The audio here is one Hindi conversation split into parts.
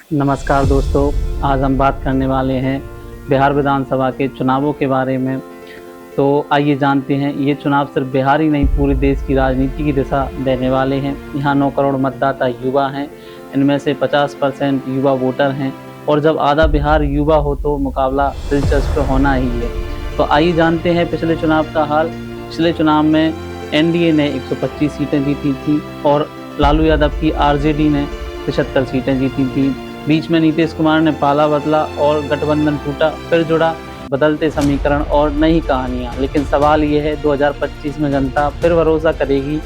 नमस्कार दोस्तों, आज हम बात करने वाले हैं बिहार विधानसभा के चुनावों के बारे में। तो आइए जानते हैं, ये चुनाव सिर्फ बिहार ही नहीं पूरे देश की राजनीति की दिशा देने वाले हैं। यहाँ 9 करोड़ मतदाता युवा हैं, इनमें से 50% युवा वोटर हैं और जब आधा बिहार युवा हो तो मुकाबला दिलचस्प होना ही है। तो आइए जानते हैं पिछले चुनाव का हाल। पिछले चुनाव में एनडीए ने 125 सीटें जीती थी और लालू यादव की आरजेडी ने 75 सीटें जीती थी। बीच में नीतीश कुमार ने पाला बदला और गठबंधन टूटा, फिर जुड़ा, बदलते समीकरण और नई कहानियां। लेकिन सवाल ये है 2025 में जनता फिर भरोसा करेगी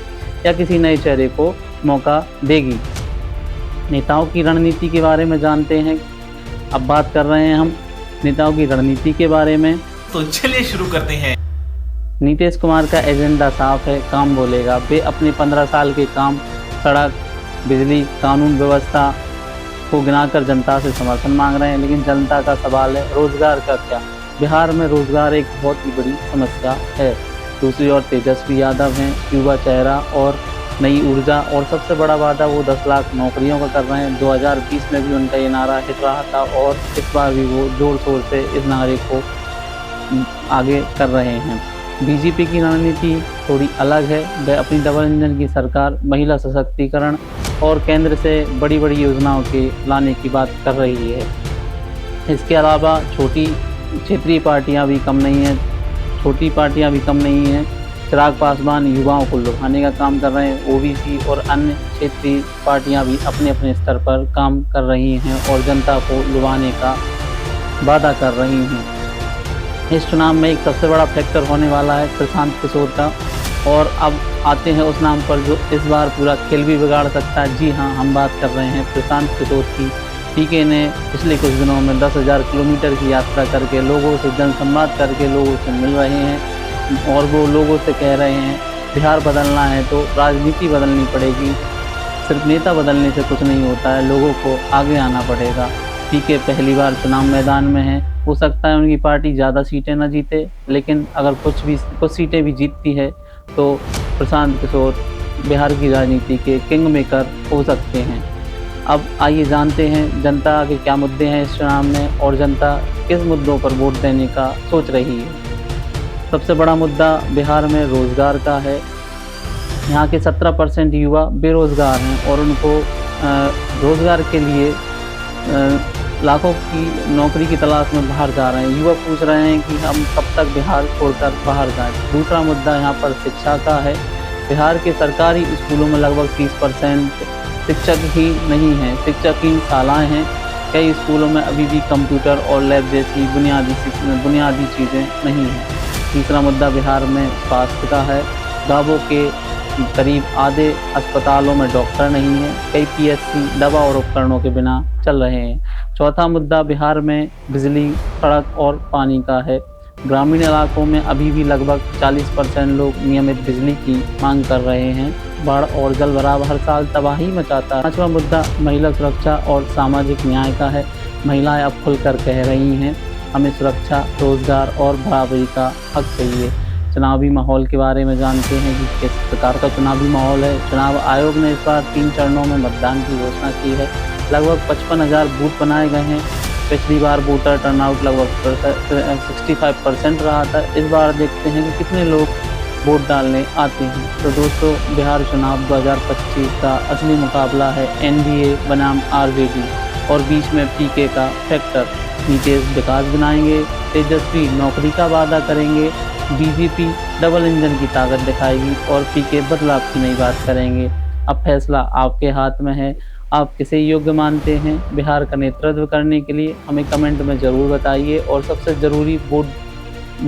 या किसी नए चेहरे को मौका देगी। नेताओं की रणनीति के बारे में जानते हैं। अब बात कर रहे हैं हम नेताओं की रणनीति के बारे में। तो चलिए शुरू करते हैं। नीतीश कुमार का एजेंडा साफ है, काम बोलेगा। वे अपने 15 साल के काम, सड़क, बिजली, कानून व्यवस्था को गिनाकर जनता से समर्थन मांग रहे हैं। लेकिन जनता का सवाल है रोजगार का क्या। बिहार में रोजगार एक बहुत ही बड़ी समस्या है। दूसरी ओर तेजस्वी यादव हैं, युवा चेहरा और नई ऊर्जा, और सबसे बड़ा वादा वो 10 लाख नौकरियों का कर रहे हैं। 2020 में भी उनका ये नारा हिट रहा था और इस बार भी वो जोर शोर से इस नारे को आगे कर रहे हैं। बीजेपी की रणनीति थोड़ी अलग है। वह अपनी डबल इंजन की सरकार, महिला सशक्तिकरण और केंद्र से बड़ी बड़ी योजनाओं के लाने की बात कर रही है। इसके अलावा छोटी क्षेत्रीय पार्टियां भी कम नहीं हैं। चिराग पासवान युवाओं को लुभाने का काम कर रहे हैं। ओबीसी और अन्य क्षेत्रीय पार्टियां भी अपने अपने स्तर पर काम कर रही हैं और जनता को लुभाने का वादा कर रही हैं। इस चुनाव में एक सबसे बड़ा फैक्टर होने वाला है प्रशांत किशोर का। और अब आते हैं उस नाम पर जो इस बार पूरा खेल भी बिगाड़ सकता है। जी हाँ, हम बात कर रहे हैं प्रशांत किशोर की। पीके ने पिछले कुछ दिनों में 10,000 किलोमीटर की यात्रा करके लोगों से जनसंवाद करके लोगों से मिल रहे हैं और वो लोगों से कह रहे हैं बिहार बदलना है तो राजनीति बदलनी पड़ेगी। सिर्फ नेता बदलने से कुछ नहीं होता है, लोगों को आगे आना पड़ेगा। पीके पहली बार चुनाव मैदान में है। हो सकता है उनकी पार्टी ज़्यादा सीटें न जीते, लेकिन अगर कुछ सीटें भी जीतती है तो प्रशांत किशोर बिहार की राजनीति के किंग मेकर हो सकते हैं। अब आइए जानते हैं जनता के क्या मुद्दे हैं इस चुनाव में और जनता किस मुद्दों पर वोट देने का सोच रही है। सबसे बड़ा मुद्दा बिहार में रोज़गार का है। यहाँ के 17% युवा बेरोज़गार हैं और उनको रोज़गार के लिए लाखों की नौकरी की तलाश में बाहर जा रहे हैं। युवा पूछ रहे हैं कि हम कब तक बिहार छोड़कर बाहर जाएं। दूसरा मुद्दा यहाँ पर शिक्षा का है। बिहार के सरकारी स्कूलों में लगभग 30% शिक्षक ही नहीं हैं, शिक्षकहीन शालाएँ हैं। कई स्कूलों में अभी भी कंप्यूटर और लैब जैसी बुनियादी चीज़ें नहीं हैं। तीसरा मुद्दा बिहार में स्वास्थ्य का है। गाँवों के करीब आधे अस्पतालों में डॉक्टर नहीं हैं। कई पीएचसी दवा और उपकरणों के बिना चल रहे हैं। चौथा मुद्दा बिहार में बिजली, सड़क और पानी का है। ग्रामीण इलाकों में अभी भी लगभग 40% लोग नियमित बिजली की मांग कर रहे हैं। बाढ़ और जलभराव हर साल तबाही मचाता है। पाँचवा मुद्दा महिला सुरक्षा और सामाजिक न्याय का है। महिलाएं अब खुलकर कह रही हैं हमें सुरक्षा, रोजगार और बराबरी का हक चाहिए। चुनावी माहौल के बारे में जानते हैं कि किस प्रकार का चुनावी माहौल है। चुनाव आयोग ने इस बार 3 चरणों में मतदान की घोषणा की है। लगभग 55,000 बूथ बनाए गए हैं। पिछली बार वोटर टर्नआउट लगभग 65% रहा था। इस बार देखते हैं कि कितने लोग वोट डालने आते हैं। तो दोस्तों, बिहार चुनाव 2025 का असली मुकाबला है एनडीए बनाम आरजेडी और बीच में पीके का फैक्टर। नीतीश विकास बनाएंगे, तेजस्वी नौकरी का वादा करेंगे, बीजेपी डबल इंजन की ताकत दिखाएगी और पीके बदलाव की नई बात करेंगे। अब फैसला आपके हाथ में है। आप किसे योग्य मानते हैं बिहार का नेतृत्व करने के लिए, हमें कमेंट में ज़रूर बताइए और सबसे ज़रूरी वोट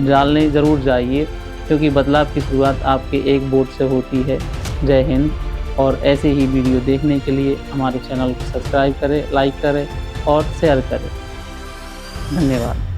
डालने ज़रूर जाइए, क्योंकि बदलाव की शुरुआत आपके एक वोट से होती है। जय हिंद। और ऐसे ही वीडियो देखने के लिए हमारे चैनल को सब्सक्राइब करें, लाइक करें और शेयर करें। धन्यवाद।